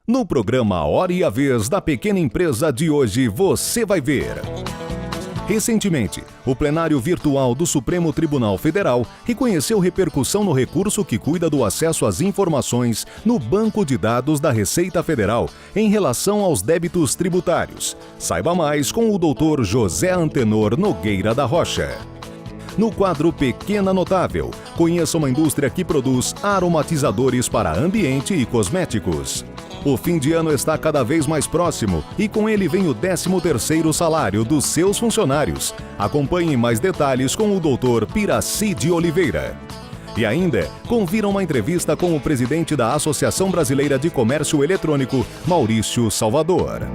No programa Hora e a Vez da Pequena Empresa de hoje, você vai ver. Recentemente, o plenário virtual do Supremo Tribunal Federal reconheceu repercussão no recurso que cuida do acesso às informações no Banco de Dados da Receita Federal em relação aos débitos tributários. Saiba mais com o Dr. José Antenor Nogueira da Rocha. No quadro Pequena Notável, conheça uma indústria que produz aromatizadores para ambiente e cosméticos. O fim de ano está cada vez mais próximo e com ele vem o 13º salário dos seus funcionários. Acompanhe mais detalhes com o Dr. Piraci de Oliveira. E ainda, confira uma entrevista com o presidente da Associação Brasileira de Comércio Eletrônico, Maurício Salvador.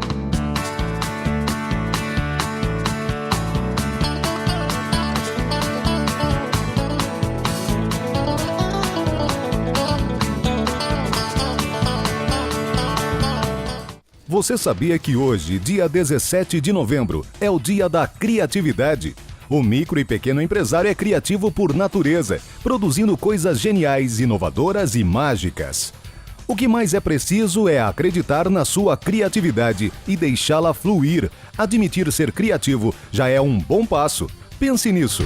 Você sabia que hoje, dia 17 de novembro, é o Dia da Criatividade? O micro e pequeno empresário é criativo por natureza, produzindo coisas geniais, inovadoras e mágicas. O que mais é preciso é acreditar na sua criatividade e deixá-la fluir. Admitir ser criativo já é um bom passo. Pense nisso.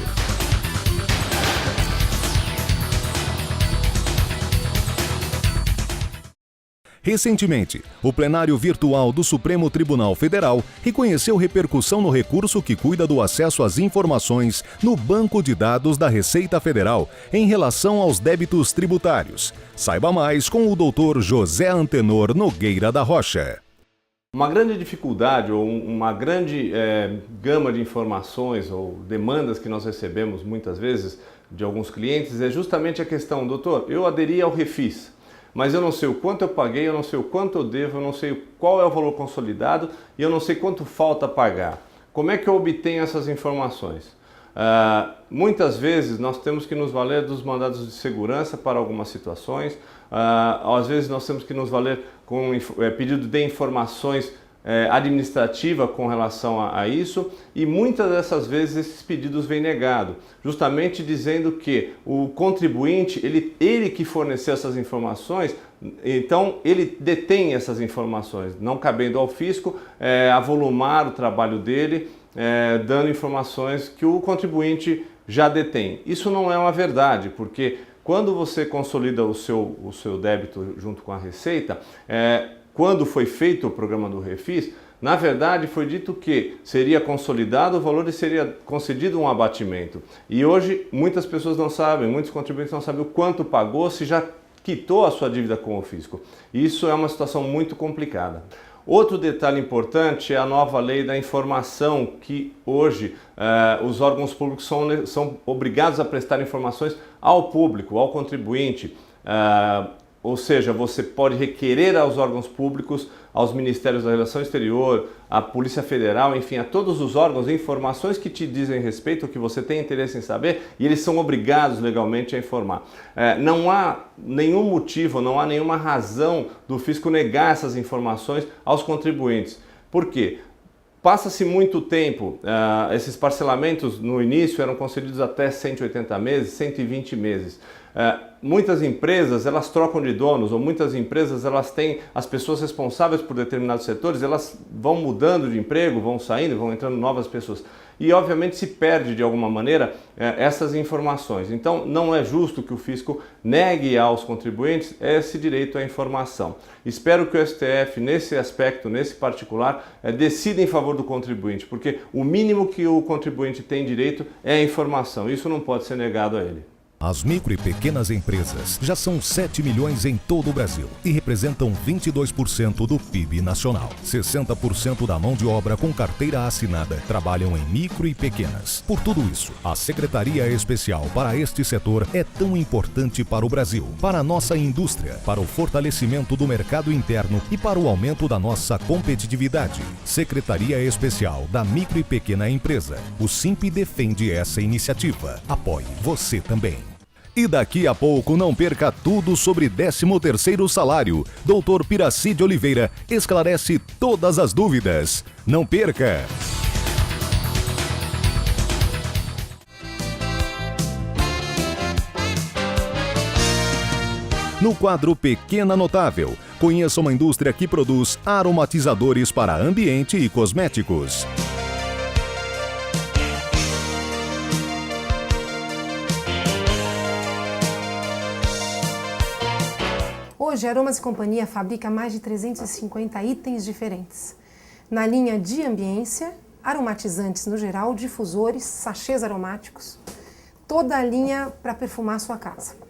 Recentemente, o plenário virtual do Supremo Tribunal Federal reconheceu repercussão no recurso que cuida do acesso às informações no Banco de Dados da Receita Federal em relação aos débitos tributários. Saiba mais com o Dr. José Antenor Nogueira da Rocha. Uma grande dificuldade ou uma grande gama de informações ou demandas que nós recebemos muitas vezes de alguns clientes é justamente a questão: doutor, eu aderi ao Refis, mas eu não sei o quanto eu paguei, eu não sei o quanto eu devo, eu não sei qual é o valor consolidado e eu não sei quanto falta pagar. Como é que eu obtenho essas informações? Muitas vezes nós temos que nos valer dos mandados de segurança para algumas situações, às vezes nós temos que nos valer com pedido de informações administrativa com relação a isso, e muitas dessas vezes esses pedidos vêm negados, justamente dizendo que o contribuinte, ele que forneceu essas informações, então ele detém essas informações, não cabendo ao fisco avolumar o trabalho dele, dando informações que o contribuinte já detém. Isso não é uma verdade, porque quando você consolida o seu débito junto com a Receita, quando foi feito o programa do Refis, na verdade foi dito que seria consolidado o valor e seria concedido um abatimento. E hoje muitas pessoas não sabem, muitos contribuintes não sabem o quanto pagou, se já quitou a sua dívida com o fisco. Isso é uma situação muito complicada. Outro detalhe importante é a nova lei da informação, que hoje os órgãos públicos são obrigados a prestar informações ao público, ao contribuinte. Ou seja, você pode requerer aos órgãos públicos, aos Ministérios da Relação Exterior, à Polícia Federal, enfim, a todos os órgãos, informações que te dizem respeito, que você tem interesse em saber, e eles são obrigados legalmente a informar. Não há nenhum motivo, não há nenhuma razão do fisco negar essas informações aos contribuintes. Por quê? Passa-se muito tempo, esses parcelamentos no início eram concedidos até 180 meses, 120 meses. Muitas empresas, elas trocam de donos, ou muitas empresas, elas têm as pessoas responsáveis por determinados setores, elas vão mudando de emprego, vão saindo, vão entrando novas pessoas. E obviamente se perde de alguma maneira essas informações. Então não é justo que o fisco negue aos contribuintes esse direito à informação. Espero que o STF, nesse aspecto, nesse particular, decida em favor do contribuinte, porque o mínimo que o contribuinte tem direito é a informação. Isso não pode ser negado a ele. As micro e pequenas empresas já são 7 milhões em todo o Brasil e representam 22% do PIB nacional. 60% da mão de obra com carteira assinada trabalham em micro e pequenas. Por tudo isso, a Secretaria Especial para este setor é tão importante para o Brasil, para a nossa indústria, para o fortalecimento do mercado interno e para o aumento da nossa competitividade. Secretaria Especial da Micro e Pequena Empresa. O SIMP defende essa iniciativa. Apoie você também. E daqui a pouco não perca tudo sobre 13º salário. Dr. Piraci de Oliveira esclarece todas as dúvidas. Não perca! No quadro Pequena Notável, conheça uma indústria que produz aromatizadores para ambiente e cosméticos. Hoje, a Aromas e Companhia fabrica mais de 350 itens diferentes. Na linha de ambiência, aromatizantes no geral, difusores, sachês aromáticos, toda a linha para perfumar sua casa.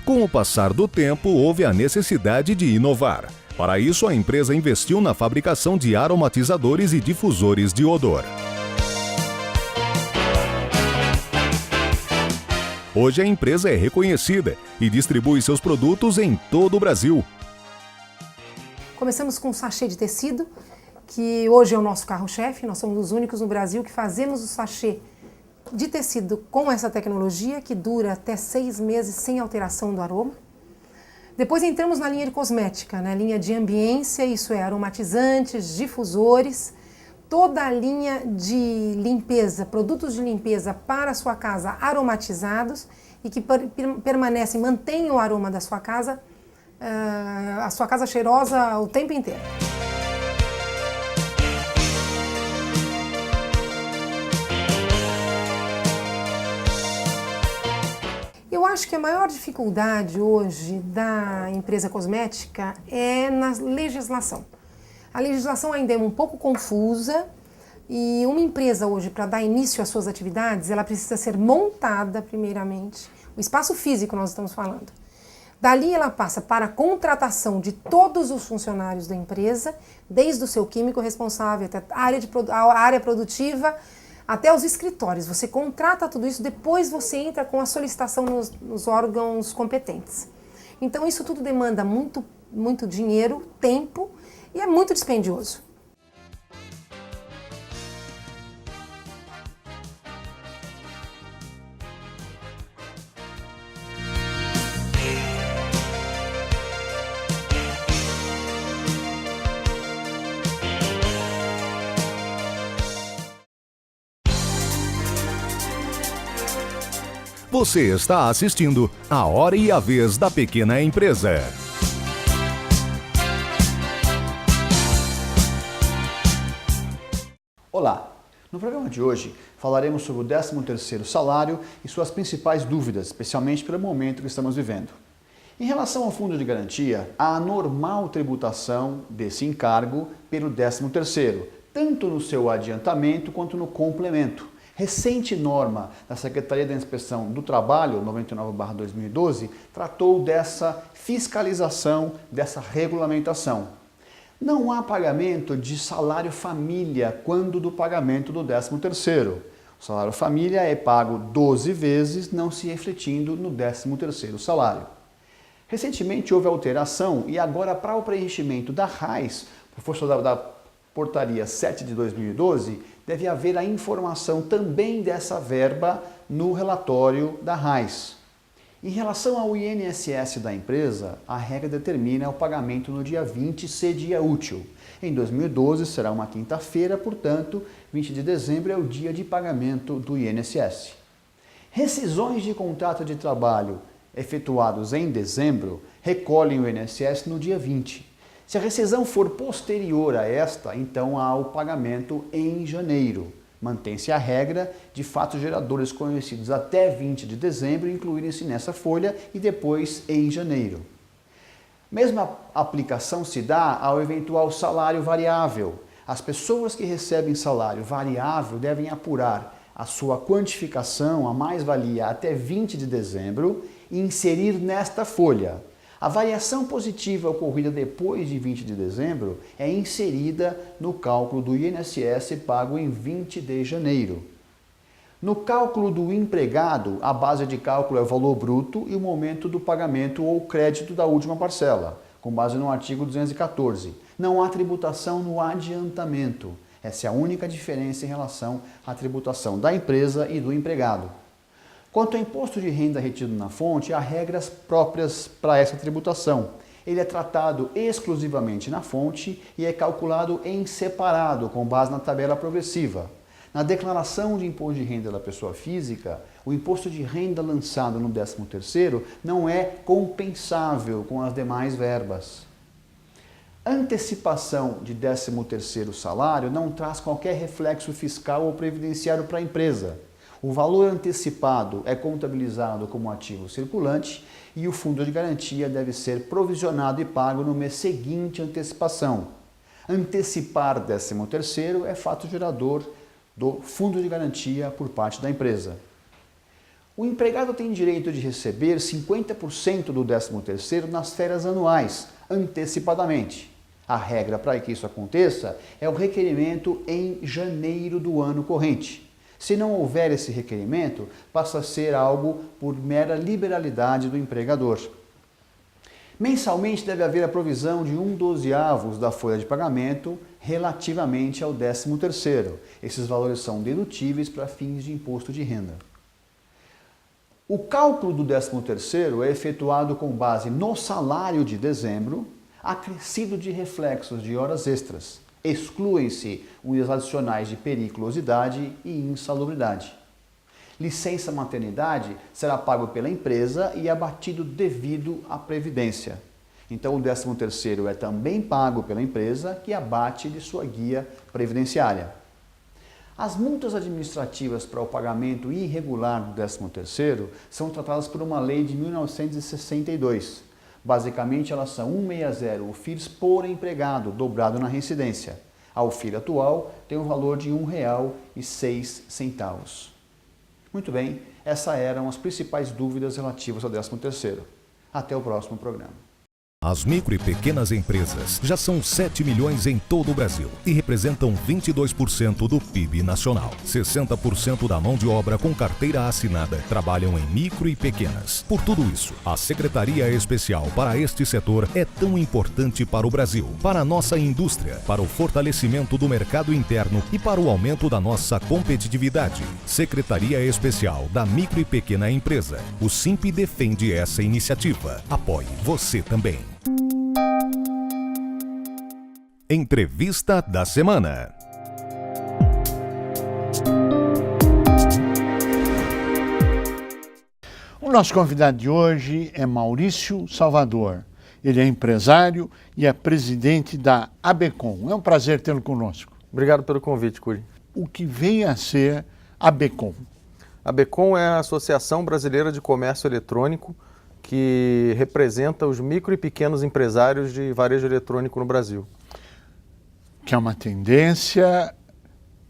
Com o passar do tempo, houve a necessidade de inovar. Para isso, a empresa investiu na fabricação de aromatizadores e difusores de odor. Hoje a empresa é reconhecida e distribui seus produtos em todo o Brasil. Começamos com um sachê de tecido, que hoje é o nosso carro-chefe. Nós somos os únicos no Brasil que fazemos o sachê de tecido com essa tecnologia, que dura até 6 meses sem alteração do aroma. Depois entramos na linha de cosmética, na linha de ambiência, isso é aromatizantes, difusores, toda a linha de limpeza, produtos de limpeza para a sua casa aromatizados e que permanecem, mantêm o aroma da sua casa, a sua casa cheirosa o tempo inteiro. Eu acho que a maior dificuldade hoje da empresa cosmética é na legislação. A legislação ainda é um pouco confusa e uma empresa hoje, para dar início às suas atividades, ela precisa ser montada primeiramente. O espaço físico nós estamos falando. Dali ela passa para a contratação de todos os funcionários da empresa, desde o seu químico responsável até a área produtiva, até os escritórios. Você contrata tudo isso, depois você entra com a solicitação nos órgãos competentes. Então isso tudo demanda muito dinheiro, tempo e é muito dispendioso. Você está assistindo A Hora e a Vez da Pequena Empresa. Olá! No programa de hoje falaremos sobre o 13º salário e suas principais dúvidas, especialmente pelo momento que estamos vivendo. Em relação ao fundo de garantia, há a normal tributação desse encargo pelo 13º, tanto no seu adiantamento quanto no complemento. Recente norma da Secretaria da Inspeção do Trabalho, 99/2012, tratou dessa fiscalização, dessa regulamentação. Não há pagamento de salário família quando do pagamento do 13º. O salário família é pago 12 vezes, não se refletindo no 13º salário. Recentemente houve alteração e agora para o preenchimento da RAIS, por força da Portaria 7 de 2012, deve haver a informação também dessa verba no relatório da RAIS. Em relação ao INSS da empresa, a regra determina o pagamento no dia 20 ser dia útil. Em 2012 será uma quinta-feira, portanto, 20 de dezembro é o dia de pagamento do INSS. Rescisões de contrato de trabalho efetuados em dezembro recolhem o INSS no dia 20. Se a rescisão for posterior a esta, então há o pagamento em janeiro. Mantém-se a regra de fatos geradores conhecidos até 20 de dezembro incluírem-se nessa folha e depois em janeiro. Mesma aplicação se dá ao eventual salário variável. As pessoas que recebem salário variável devem apurar a sua quantificação, a mais-valia, até 20 de dezembro e inserir nesta folha. A variação positiva ocorrida depois de 20 de dezembro é inserida no cálculo do INSS pago em 20 de janeiro. No cálculo do empregado, a base de cálculo é o valor bruto e o momento do pagamento ou crédito da última parcela, com base no artigo 214. Não há tributação no adiantamento. Essa é a única diferença em relação à tributação da empresa e do empregado. Quanto ao imposto de renda retido na fonte, há regras próprias para essa tributação. Ele é tratado exclusivamente na fonte e é calculado em separado, com base na tabela progressiva. Na declaração de imposto de renda da pessoa física, O imposto de renda lançado no 13º não é compensável com as demais verbas. Antecipação de 13º salário não traz qualquer reflexo fiscal ou previdenciário para a empresa. O valor antecipado é contabilizado como ativo circulante e o fundo de garantia deve ser provisionado e pago no mês seguinte à antecipação. Antecipar 13º é fato gerador do fundo de garantia por parte da empresa. O empregado tem direito de receber 50% do 13º nas férias anuais, antecipadamente. A regra para que isso aconteça é o requerimento em janeiro do ano corrente. Se não houver esse requerimento, passa a ser algo por mera liberalidade do empregador. Mensalmente deve haver a provisão de 1/12 da folha de pagamento relativamente ao 13º. Esses valores são dedutíveis para fins de imposto de renda. O cálculo do 13º é efetuado com base no salário de dezembro, acrescido de reflexos de horas extras. Excluem-se os adicionais de periculosidade e insalubridade. Licença maternidade será pago pela empresa e abatido devido à previdência. Então o 13º é também pago pela empresa, que abate de sua guia previdenciária. As multas administrativas para o pagamento irregular do 13º são tratadas por uma lei de 1962. Basicamente, elas são 160 o FIRS por empregado, dobrado na reincidência. A UFIR atual tem um valor de R$ 1,06. Muito bem, essas eram as principais dúvidas relativas ao 13º. Até o próximo programa. As micro e pequenas empresas já são 7 milhões em todo o Brasil e representam 22% do PIB nacional. 60% da mão de obra com carteira assinada trabalham em micro e pequenas. Por tudo isso, a Secretaria Especial para este setor é tão importante para o Brasil, para a nossa indústria, para o fortalecimento do mercado interno e para o aumento da nossa competitividade. Secretaria Especial da Micro e Pequena Empresa. O SIMP defende essa iniciativa. Apoie você também. Entrevista da semana. O nosso convidado de hoje é Maurício Salvador. Ele é empresário e é presidente da ABECOM. É um prazer tê-lo conosco. Obrigado pelo convite, Curi. O que vem a ser a ABECOM? A ABECOM é a Associação Brasileira de Comércio Eletrônico, que representa os micro e pequenos empresários de varejo eletrônico no Brasil. Que é uma tendência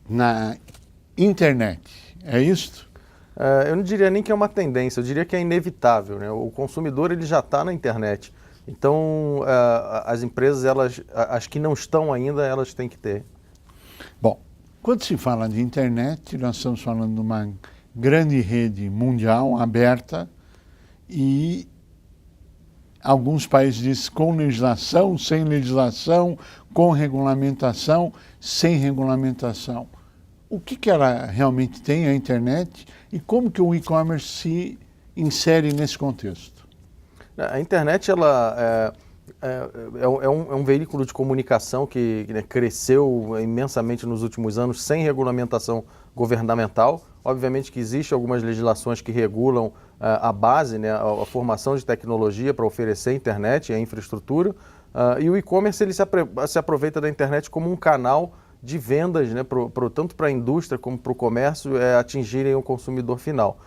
na internet, é isso? Eu não diria nem que é uma tendência, eu diria que é inevitável, né? O consumidor ele já está na internet, então as empresas, as que não estão ainda, elas têm que ter. Bom, quando se fala de internet, nós estamos falando de uma grande rede mundial, aberta, e alguns países dizem com legislação, sem legislação, com regulamentação, sem regulamentação. O que ela realmente tem, a internet, e como que o e-commerce se insere nesse contexto? A internet ela é um veículo de comunicação que cresceu imensamente nos últimos anos sem regulamentação governamental. Obviamente que existem algumas legislações que regulam a base, né, a formação de tecnologia para oferecer a internet e a infraestrutura, e o e-commerce ele se aproveita da internet como um canal de vendas, né, tanto para a indústria como para o comércio atingirem o consumidor final.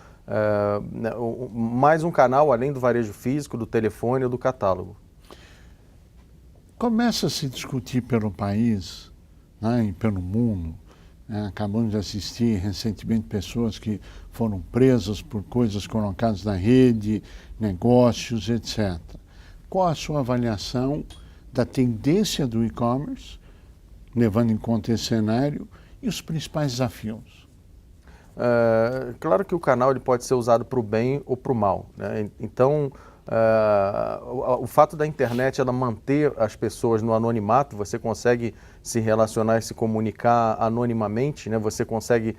Mais um canal além do varejo físico, do telefone ou do catálogo. Começa a se discutir pelo país, né, e pelo mundo. Acabamos de assistir recentemente pessoas que foram presas por coisas colocadas na rede, negócios, etc. Qual a sua avaliação da tendência do e-commerce, levando em conta esse cenário, e os principais desafios? Claro que o canal ele pode ser usado para o bem ou para o mal, né? Então, o fato da internet ela manter as pessoas no anonimato, você consegue se relacionar e se comunicar anonimamente, né? Você consegue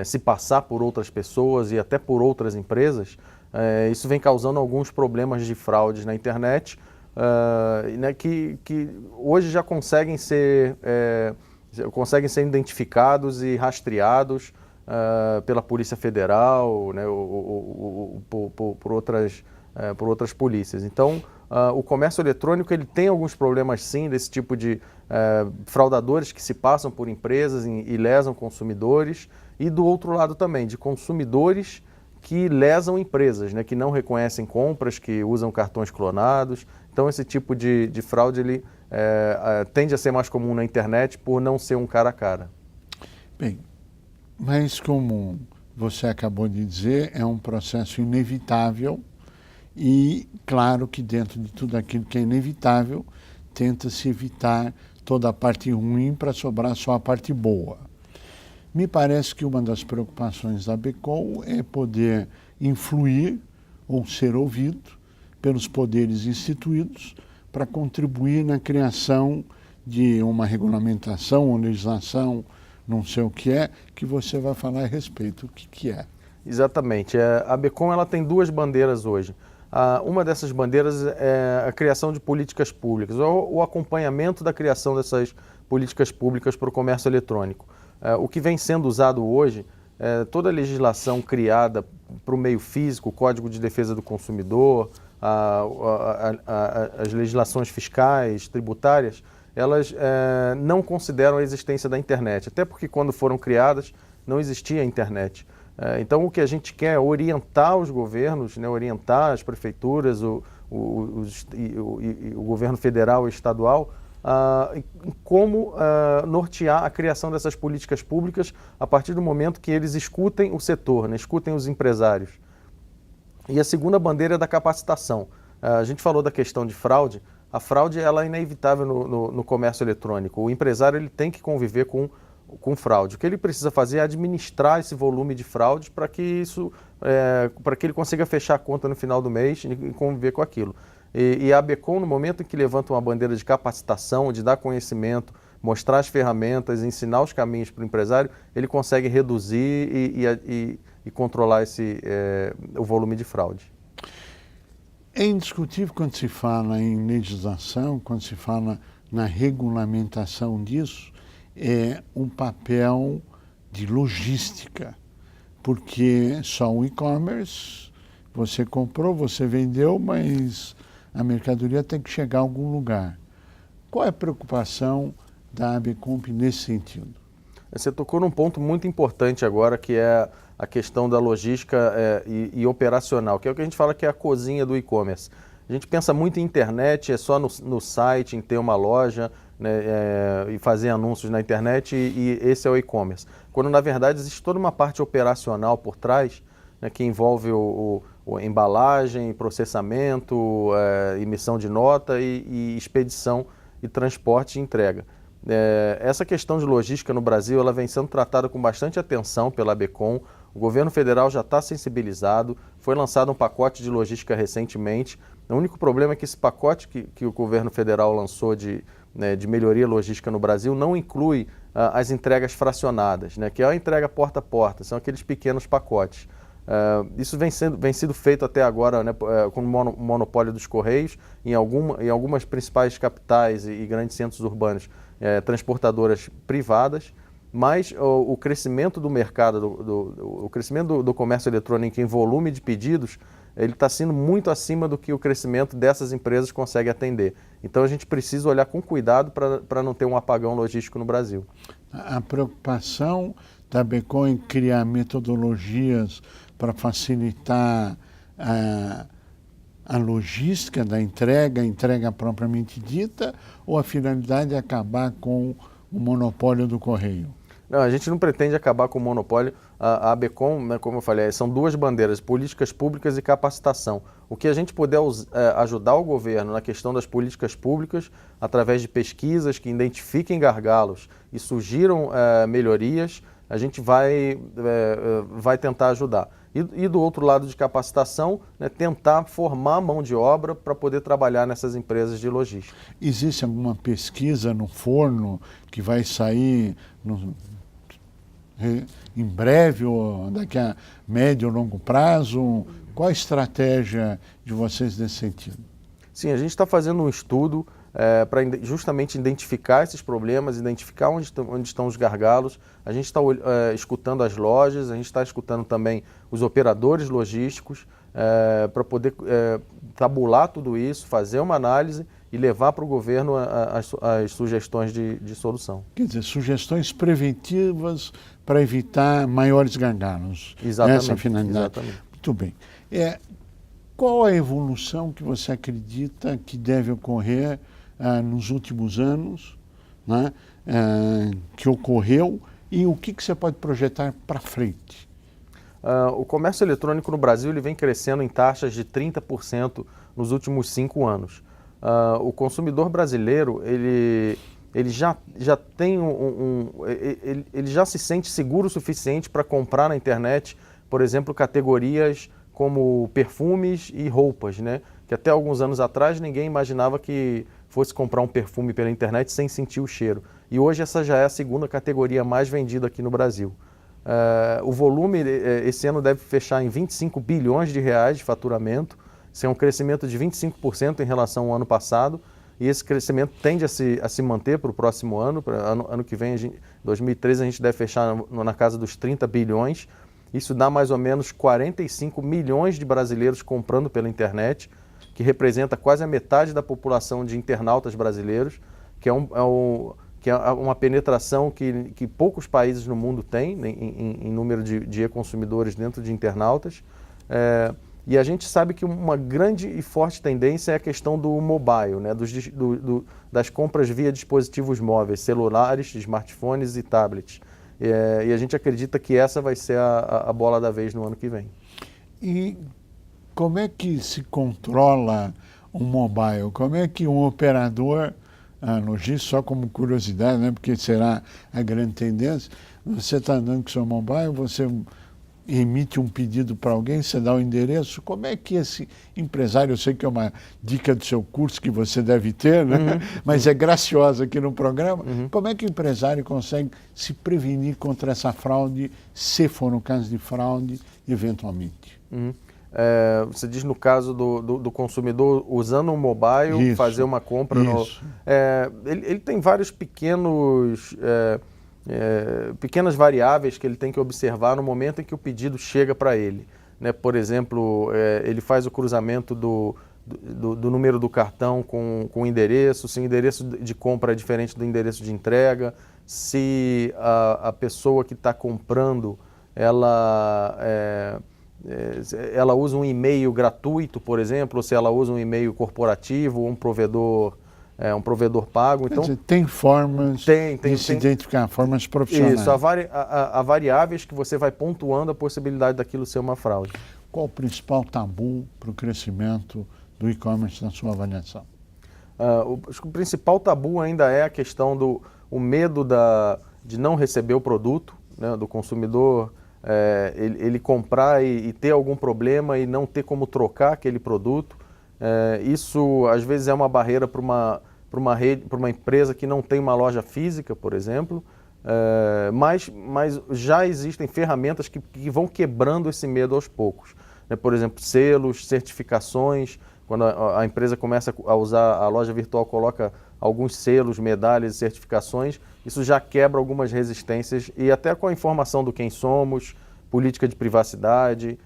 se passar por outras pessoas e até por outras empresas. Isso vem causando alguns problemas de fraudes na internet, né, que hoje já conseguem ser identificados e rastreados pela Polícia Federal, né, ou por outras polícias. Então, o comércio eletrônico ele tem alguns problemas sim desse tipo de fraudadores que se passam por empresas e lesam consumidores, e do outro lado também de consumidores que lesam empresas, né, que não reconhecem compras, que usam cartões clonados. Então esse tipo de fraude ele tende a ser mais comum na internet por não ser um cara a cara. Bem, mas como você acabou de dizer, é um processo inevitável e claro que dentro de tudo aquilo que é inevitável, tenta-se evitar toda a parte ruim para sobrar só a parte boa. Me parece que uma das preocupações da ABECOM é poder influir ou ser ouvido pelos poderes instituídos para contribuir na criação de uma regulamentação ou legislação, não sei o que você vai falar a respeito. O que é? Exatamente. A ABECOM ela tem duas bandeiras hoje. Uma dessas bandeiras é a criação de políticas públicas, ou o acompanhamento da criação dessas políticas públicas para o comércio eletrônico. O que vem sendo usado hoje é toda a legislação criada para o meio físico, o Código de Defesa do Consumidor, as legislações fiscais, tributárias, elas não consideram a existência da internet, até porque quando foram criadas não existia a internet. Então o que a gente quer é orientar os governos, né, orientar as prefeituras, o governo federal e estadual, em como nortear a criação dessas políticas públicas a partir do momento que eles escutem o setor, né, escutem os empresários. E a segunda bandeira é da capacitação. A gente falou da questão de fraude. A fraude ela é inevitável no comércio eletrônico. O empresário ele tem que conviver com fraude. O que ele precisa fazer é administrar esse volume de fraude para que ele consiga fechar a conta no final do mês e conviver com aquilo. E a ABECOM, no momento em que levanta uma bandeira de capacitação, de dar conhecimento, mostrar as ferramentas, ensinar os caminhos para o empresário, ele consegue reduzir e controlar o volume de fraude. É indiscutível quando se fala em legislação, quando se fala na regulamentação disso, é um papel de logística, porque só o e-commerce, você comprou, você vendeu, mas a mercadoria tem que chegar a algum lugar. Qual é a preocupação da ABECOM nesse sentido? Você tocou num ponto muito importante agora, que é a questão da logística e operacional, que é o que a gente fala que é a cozinha do e-commerce. A gente pensa muito em internet, é só no site, em ter uma loja, né, e fazer anúncios na internet e esse é o e-commerce. Quando na verdade existe toda uma parte operacional por trás, né, que envolve a embalagem, processamento, emissão de nota e expedição e transporte e entrega. Essa questão de logística no Brasil ela vem sendo tratada com bastante atenção pela ABECOM. O governo federal já está sensibilizado, foi lançado um pacote de logística recentemente. O único problema é que esse pacote que o governo federal lançou de melhoria logística no Brasil não inclui as entregas fracionadas, né, que é a entrega porta a porta, são aqueles pequenos pacotes. Isso vem sido feito até agora, né, com o monopólio dos Correios, em algumas principais capitais e grandes centros urbanos, transportadoras privadas, mas o crescimento do mercado, o crescimento do comércio eletrônico em volume de pedidos, ele está sendo muito acima do que o crescimento dessas empresas consegue atender. Então a gente precisa olhar com cuidado para não ter um apagão logístico no Brasil. A preocupação da ABECOM em criar metodologias para facilitar a logística da entrega, a entrega propriamente dita, ou a finalidade é acabar com o monopólio do correio? Não, a gente não pretende acabar com o monopólio. A ABECOM, né, como eu falei, são duas bandeiras, políticas públicas e capacitação. O que a gente puder ajudar o governo na questão das políticas públicas, através de pesquisas que identifiquem gargalos e sugiram melhorias, a gente vai tentar ajudar. E do outro lado de capacitação, né, tentar formar mão de obra para poder trabalhar nessas empresas de logística. Existe alguma pesquisa no forno que vai sair em breve ou daqui a médio ou longo prazo? Qual a estratégia de vocês nesse sentido? Sim, a gente está fazendo um estudo para justamente identificar esses problemas, identificar onde estão os gargalos. A gente está escutando as lojas, a gente está escutando também os operadores logísticos, para poder tabular tudo isso, fazer uma análise e levar para o governo as sugestões de solução. Quer dizer, sugestões preventivas para evitar maiores gargalos. Exatamente. Essa é a finalidade. Exatamente. Muito bem. Qual a evolução que você acredita que deve ocorrer nos últimos anos, né, que ocorreu, e o que você pode projetar para frente? O comércio eletrônico no Brasil ele vem crescendo em taxas de 30% nos últimos 5 anos. O consumidor brasileiro ele já tem ele já se sente seguro o suficiente para comprar na internet, por exemplo, categorias como perfumes e roupas, né? Que até alguns anos atrás ninguém imaginava que fosse comprar um perfume pela internet sem sentir o cheiro. E hoje essa já é a segunda categoria mais vendida aqui no Brasil. O volume esse ano deve fechar em 25 bilhões de reais de faturamento. Isso é um crescimento de 25% em relação ao ano passado. E esse crescimento tende a se manter para o próximo ano. Ano que vem, 2013, a gente deve fechar na casa dos 30 bilhões. Isso dá mais ou menos 45 milhões de brasileiros comprando pela internet, que representa quase a metade da população de internautas brasileiros, que é uma penetração que poucos países no mundo têm em número de e-consumidores dentro de internautas. E a gente sabe que uma grande e forte tendência é a questão do mobile, né? Das compras via dispositivos móveis, celulares, smartphones e tablets. E a gente acredita que essa vai ser a bola da vez no ano que vem. E como é que se controla um mobile? Como é que um operador logístico, só como curiosidade, né, porque será a grande tendência, você está andando com o seu mobile, você emite um pedido para alguém, você dá o endereço, como é que esse empresário, eu sei que é uma dica do seu curso que você deve ter, né? Mas é graciosa aqui no programa, como é que o empresário consegue se prevenir contra essa fraude, se for um caso de fraude, eventualmente? Você diz no caso do consumidor usando um mobile, Isso. fazer uma compra. Ele tem vários pequenas variáveis que ele tem que observar no momento em que o pedido chega para ele, né? Por exemplo, ele faz o cruzamento do número do cartão com o endereço, se o endereço de compra é diferente do endereço de entrega, se a pessoa que está comprando ela usa um e-mail gratuito, por exemplo, ou se ela usa um e-mail corporativo ou um provedor pago. Então, tem formas de se identificar, formas profissionais. Isso, há variáveis que você vai pontuando a possibilidade daquilo ser uma fraude. Qual o principal tabu para o crescimento do e-commerce na sua avaliação? Acho que o principal tabu ainda é a questão do medo de não receber o produto, né, do consumidor ele comprar e ter algum problema e não ter como trocar aquele produto. Isso às vezes é uma barreira para uma empresa que não tem uma loja física, por exemplo, mas já existem ferramentas que vão quebrando esse medo aos poucos, né? Por exemplo, selos, certificações. Quando a empresa começa a usar, a loja virtual coloca alguns selos, medalhas e certificações, isso já quebra algumas resistências, e até com a informação do quem somos, política de privacidade,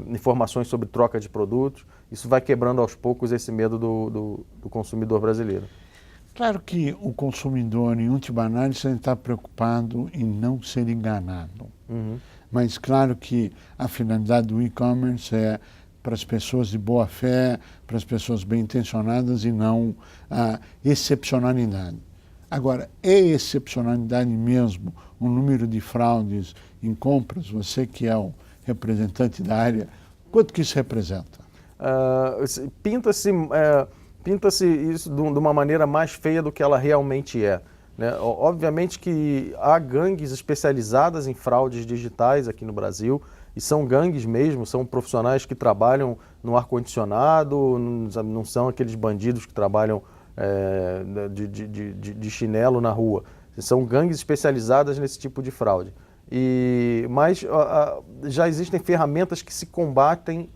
informações sobre troca de produtos, isso vai quebrando aos poucos esse medo do consumidor brasileiro. Claro que o consumidor, em última análise, está preocupado em não ser enganado. Mas claro que a finalidade do e-commerce é para as pessoas de boa fé, para as pessoas bem intencionadas e não a excepcionalidade. Agora, é excepcionalidade mesmo o número de fraudes em compras? Você que é o representante da área, quanto que isso representa? Pinta-se isso de uma maneira mais feia do que ela realmente é, né? Obviamente que há gangues especializadas em fraudes digitais aqui no Brasil, e são gangues mesmo, são profissionais que trabalham no ar-condicionado, não são aqueles bandidos que trabalham de chinelo na rua. São gangues especializadas nesse tipo de fraude. Mas já existem ferramentas que se combatem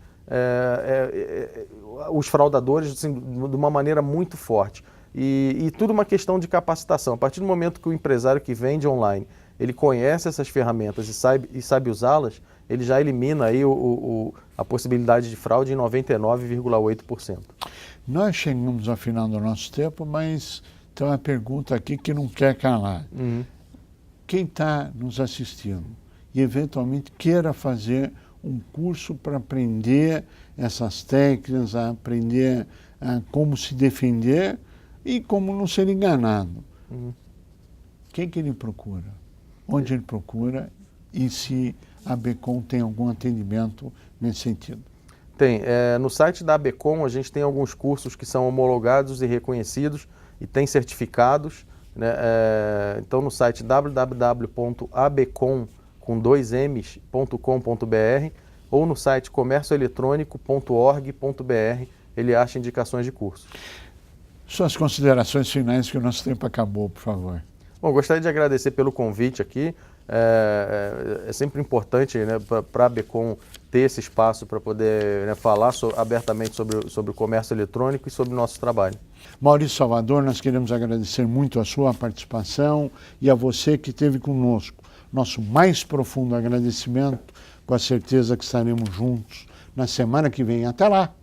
os fraudadores assim, de uma maneira muito forte. e tudo uma questão de capacitação. A partir do momento que o empresário que vende online, ele conhece essas ferramentas e sabe usá-las, ele já elimina aí a possibilidade de fraude em 99,8%. Nós chegamos ao final do nosso tempo, mas tem uma pergunta aqui que não quer calar. Quem está nos assistindo e eventualmente queira fazer um curso para aprender essas técnicas, a aprender como se defender e como não ser enganado, quem que ele procura? Onde ele procura e se a ABECOM tem algum atendimento nesse sentido? Tem. No site da ABECOM a gente tem alguns cursos que são homologados e reconhecidos e tem certificados, né? Então no site www.abecom.com.br ou no site comércioeletrônico.org.br ele acha indicações de curso. Suas considerações finais, que o nosso tempo acabou, por favor. Bom, gostaria de agradecer pelo convite aqui. É sempre importante, né, para a ABECOM ter esse espaço para poder, né, falar abertamente sobre o comércio eletrônico e sobre o nosso trabalho. Maurício Salvador, nós queremos agradecer muito a sua participação e a você que esteve conosco. Nosso mais profundo agradecimento, com a certeza que estaremos juntos na semana que vem. Até lá!